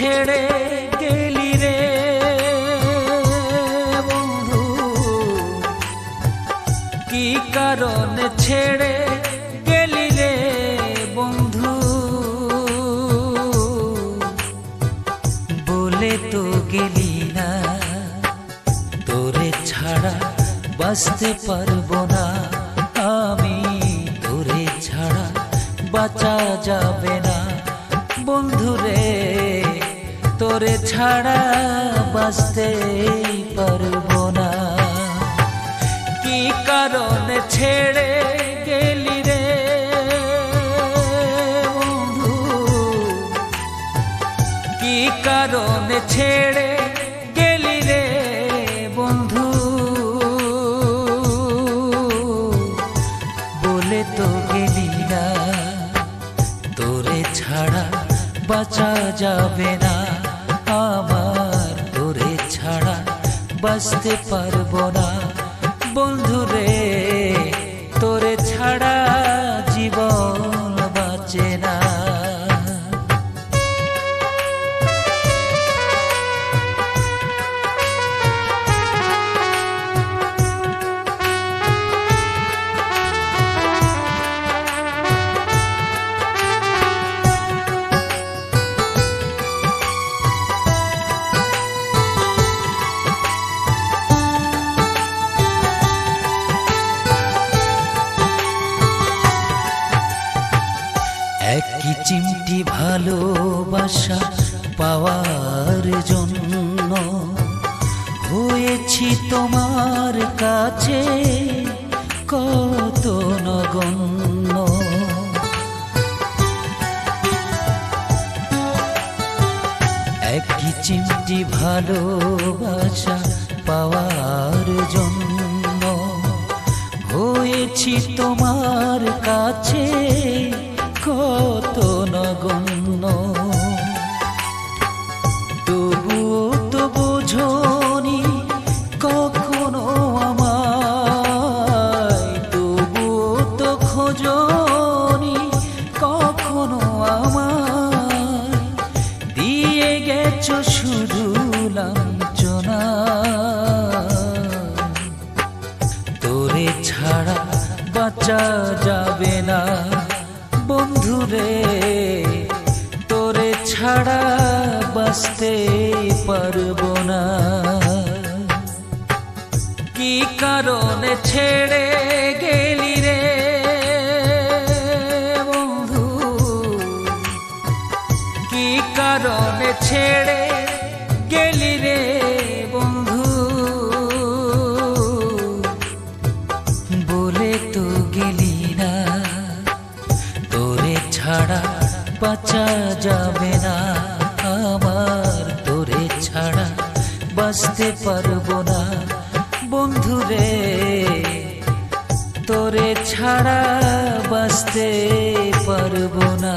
ছেড়ে গেলি রে বন্ধু, কি কারণে ছেড়ে গেলি রে বন্ধু, বলে তো গেলি না তোরে ছাড়া বাঁচতে পারবো না আমি, তোরে ছাড়া বাঁচা যাবে না বন্ধুরে, তোরে ছাড়া বাঁচতে পারবো না। কি কারণে ছেড়ে গেলি রে বন্ধু, কি কারণে ছেড়ে গেলি রে বন্ধু, বলে তো গেলি না তোরে ছাড়া বাঁচা যাবে না আমার, তোরে ছাড়া বাঁচতে পারবো না বন্ধুরে, তোরে ছাড়া জীবন বাঁচে না। একই চিমটি ভালোবাসা পাওয়ার জন্য হয়েছি তোমার কাছে কত নগণ্য, একই চিমটি ভালোবাসা পাওয়ার জন্য হয়েছি তোমার কাছে কত নগণ্য, তবুও তো বোঝনি কখনো আমায়, তবুও তো খোঁজনি কখনো আমায়, দিয়ে গেছো শুধু লাঞ্ছনা, তোরে ছাড়া বাঁচা যাবে না বন্ধুরে, তোরে ছাড়া বাঁচতে পারবো না। কি কারণে ছেড়ে গেলি রে বন্ধু, কি কারণে ছেড়ে গেলি রে বন্ধু, বলে তো গেলি না তোরে ছাড়া বাঁচা যাবে না আমার, তোরে ছাড়া বাঁচতে পারবো না বন্ধুরে, তোরে ছাড়া বাঁচতে পারবো না।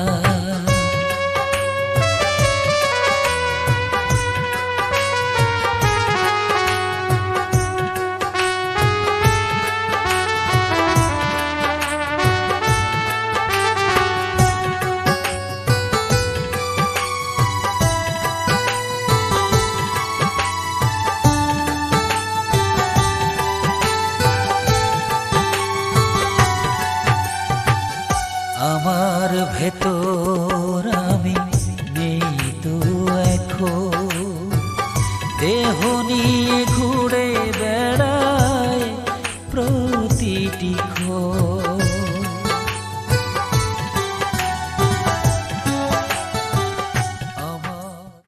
আমার ভেতর আমি নেই তো এখন, দেহ নিয়ে